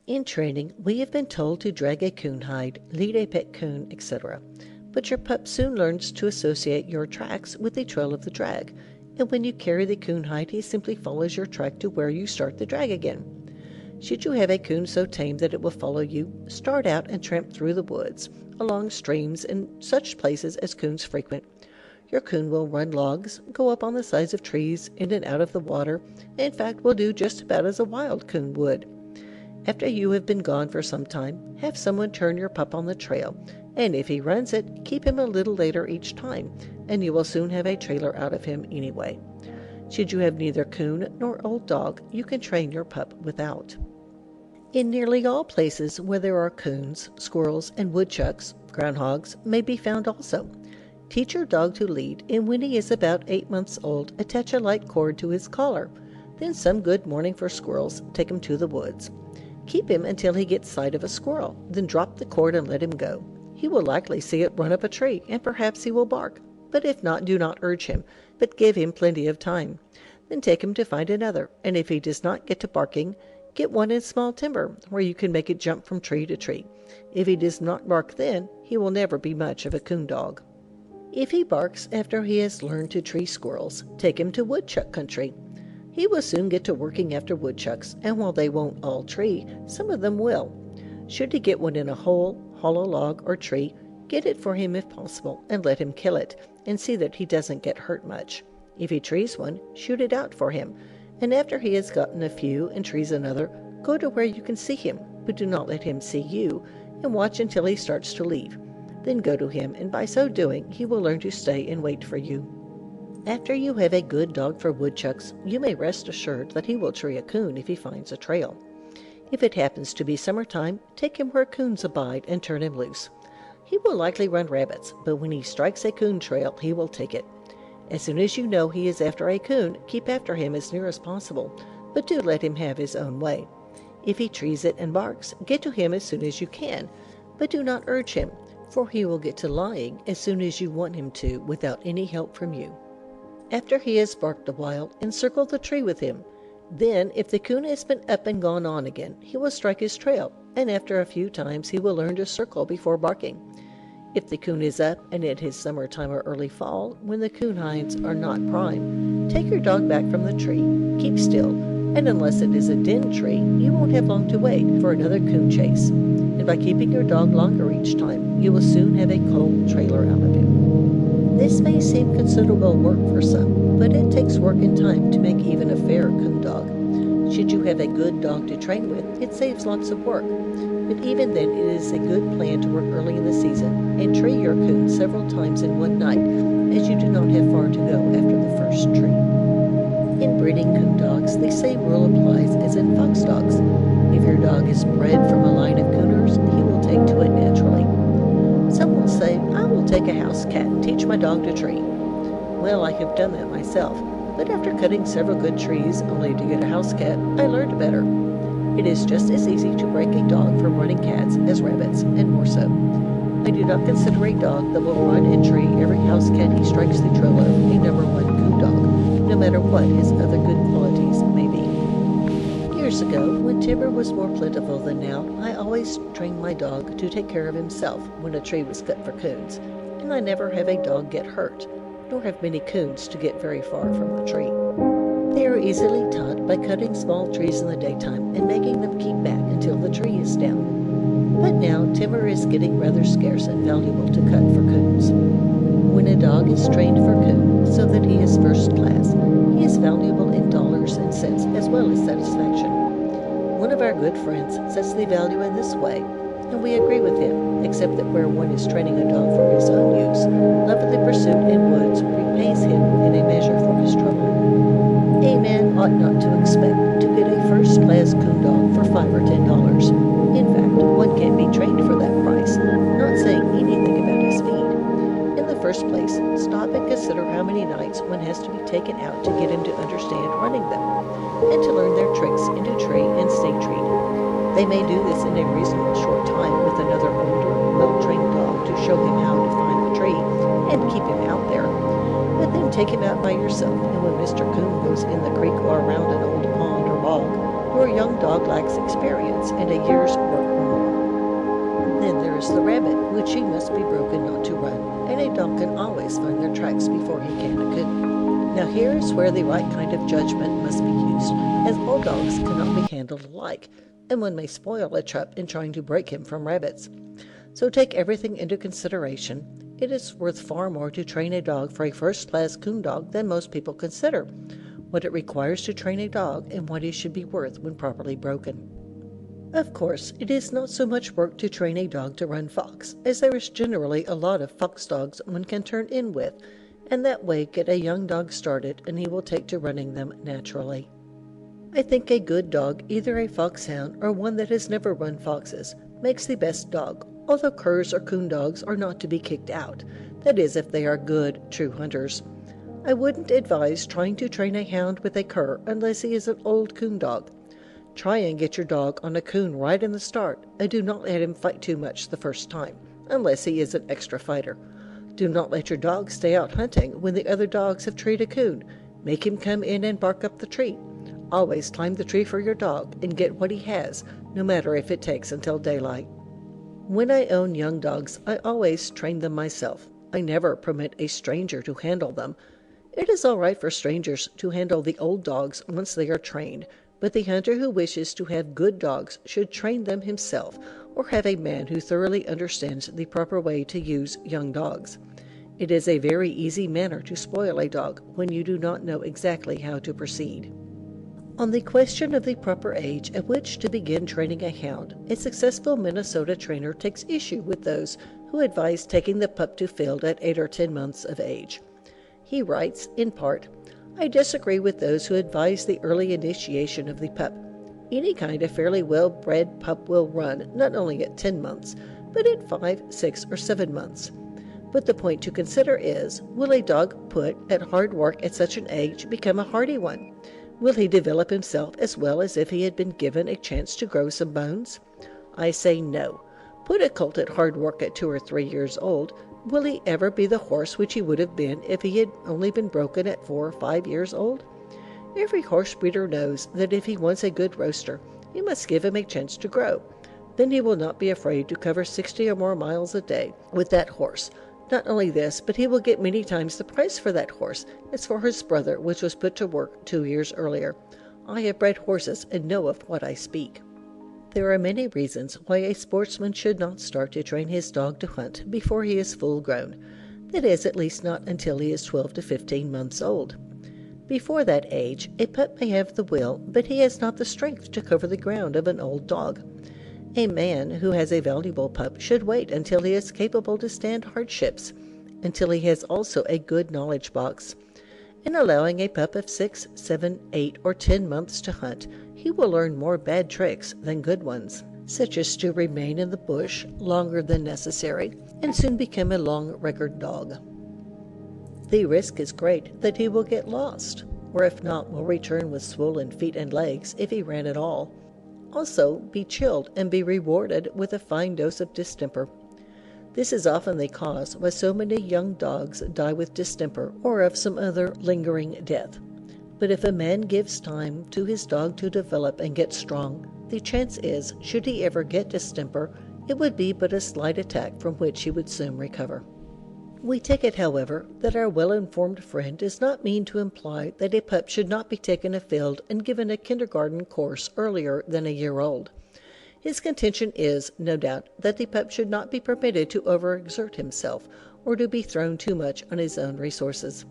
In training, we have been told to drag a coon hide, lead a pet coon, etc. But your pup soon learns to associate your tracks with the trail of the drag, and when you carry the coon hide, he simply follows your track to where you start the drag again. Should you have a coon so tame that it will follow you, start out and tramp through the woods, along streams, and such places as coons frequent. Your coon will run logs, go up on the sides of trees, in and out of the water, and in fact will do just about as a wild coon would. After you have been gone for some time, have someone turn your pup on the trail, and if he runs it, keep him a little later each time, and you will soon have a trailer out of him anyway. Should you have neither coon nor old dog, you can train your pup without. In nearly all places where there are coons, squirrels, and woodchucks, groundhogs may be found also. Teach your dog to lead, and when he is about 8 months old, attach a light cord to his collar. Then some good morning for squirrels, take him to the woods. Keep him until he gets sight of a squirrel, then drop the cord and let him go. He will likely see it run up a tree, and perhaps he will bark. But if not, do not urge him, but give him plenty of time. Then take him to find another, and if he does not get to barking, get one in small timber, where you can make it jump from tree to tree. If he does not bark then, he will never be much of a coon dog. If he barks after he has learned to tree squirrels, take him to woodchuck country. He will soon get to working after woodchucks, and while they won't all tree, some of them will. Should he get one in a hole, hollow log, or tree, get it for him if possible, and let him kill it, and see that he doesn't get hurt much. If he trees one, shoot it out for him, and after he has gotten a few and trees another, go to where you can see him, but do not let him see you, and watch until he starts to leave. Then go to him, and by so doing, he will learn to stay and wait for you. After you have a good dog for woodchucks, you may rest assured that he will tree a coon if he finds a trail. If it happens to be summertime, take him where coons abide and turn him loose. He will likely run rabbits, but when he strikes a coon trail, he will take it. As soon as you know he is after a coon, keep after him as near as possible, but do let him have his own way. If he trees it and barks, get to him as soon as you can, but do not urge him, for he will get to lying as soon as you want him to without any help from you. After he has barked a while, encircle the tree with him. Then, if the coon has been up and gone on again, he will strike his trail, and after a few times he will learn to circle before barking. If the coon is up and it is summertime or early fall, when the coon hinds are not prime, take your dog back from the tree, keep still, and unless it is a den tree, you won't have long to wait for another coon chase. And by keeping your dog longer each time, you will soon have a cold trailer out of him. This may seem considerable work for some, but it takes work and time to make even a fair coon dog. Should you have a good dog to train with, it saves lots of work. But even then, it is a good plan to work early in the season and tree your coon several times in one night, as you do not have far to go after the first tree. In breeding coon dogs, the same rule applies as in fox dogs. If your dog is bred from a line of cooners, he will take to it naturally. Some will say, I will take a house cat and teach my dog to tree. Well, I have done that myself, but after cutting several good trees only to get a house cat, I learned better. It is just as easy to break a dog from running cats as rabbits, and more so. I do not consider a dog that will run and tree every house cat he strikes the trail of a number one coon dog, no matter what his other good qualities may be. Years ago, when timber was more plentiful than now, I always trained my dog to take care of himself when a tree was cut for coons, and I never have a dog get hurt, nor have many coons to get very far from the tree. They are easily taught by cutting small trees in the daytime and making them keep back until the tree is down. But now timber is getting rather scarce and valuable to cut for coons. When a dog is trained for coon so that he is first class, he is valuable in dollars and cents as well as satisfaction. One of our good friends sets the value in this way, and we agree with him, except that where one is training a dog for his own use, love of the pursuit in woods repays him in a measure for his trouble. A man ought not to expect to get a first-class coon dog for $5 or $10. In fact, one can't be trained for that price, not saying anything about his feed. In the first place, stop and consider how many nights one has to be taken out to get him to understand running them, and to learn their tricks and to tree and stay treed. They may do this in a reasonably short time with another older, well-trained dog to show him how to find the tree and keep him out there. But then take him out by yourself, and when Mr. Coon goes in the creek or around an old pond or bog, Your young dog lacks experience and a year's work or more. Then there is the rabbit, which he must be broken not to run, and a dog can always find their tracks before he can a coon. Now here is where the right kind of judgment must be used, as all dogs cannot be handled alike, and one may spoil a pup in trying to break him from rabbits. So take everything into consideration. It is worth far more to train a dog for a first-class coon dog than most people consider, what it requires to train a dog and what he should be worth when properly broken. Of course, it is not so much work to train a dog to run fox, as there is generally a lot of fox dogs one can turn in with, and that way get a young dog started and he will take to running them naturally. I think a good dog, either a foxhound or one that has never run foxes, makes the best dog, although curs or coon dogs are not to be kicked out, that is if they are good, true hunters. I wouldn't advise trying to train a hound with a cur unless he is an old coon dog. Try and get your dog on a coon right in the start, and do not let him fight too much the first time, unless he is an extra fighter. Do not let your dog stay out hunting when the other dogs have treed a coon. Make him come in and bark up the tree. Always climb the tree for your dog and get what he has, no matter if it takes until daylight. When I own young dogs, I always train them myself. I never permit a stranger to handle them. It is all right for strangers to handle the old dogs once they are trained, but the hunter who wishes to have good dogs should train them himself, or have a man who thoroughly understands the proper way to use young dogs. It is a very easy manner to spoil a dog when you do not know exactly how to proceed. On the question of the proper age at which to begin training a hound, a successful Minnesota trainer takes issue with those who advise taking the pup to field at 8 or 10 months of age. He writes, in part, "I disagree with those who advise the early initiation of the pup. Any kind of fairly well-bred pup will run, not only at 10 months, but at 5, 6, or 7 months. But the point to consider is, will a dog put at hard work at such an age become a hardy one? Will he develop himself as well as if he had been given a chance to grow some bones? I say no. Put a colt at hard work at 2 or 3 years old. Will he ever be the horse which he would have been if he had only been broken at 4 or 5 years old? Every horse breeder knows that if he wants a good roaster, he must give him a chance to grow. Then he will not be afraid to cover 60 or more miles a day with that horse. Not only this, but he will get many times the price for that horse as for his brother, which was put to work 2 years earlier. I have bred horses and know of what I speak." There are many reasons why a sportsman should not start to train his dog to hunt before he is full grown. That is, at least not until he is 12 to 15 months old. Before that age, a pup may have the will, but he has not the strength to cover the ground of an old dog. A man who has a valuable pup should wait until he is capable to stand hardships, until he has also a good knowledge box. In allowing a pup of 6, 7, 8, or 10 months to hunt, he will learn more bad tricks than good ones, such as to remain in the bush longer than necessary, and soon become a long-record dog. The risk is great that he will get lost, or if not, will return with swollen feet and legs if he ran at all. Also, be chilled and be rewarded with a fine dose of distemper. This is often the cause why so many young dogs die with distemper or of some other lingering death. But if a man gives time to his dog to develop and get strong, the chance is, should he ever get distemper, it would be but a slight attack from which he would soon recover. We take it, however, that our well-informed friend does not mean to imply that a pup should not be taken afield and given a kindergarten course earlier than a year old. His contention is, no doubt, that the pup should not be permitted to overexert himself or to be thrown too much on his own resources.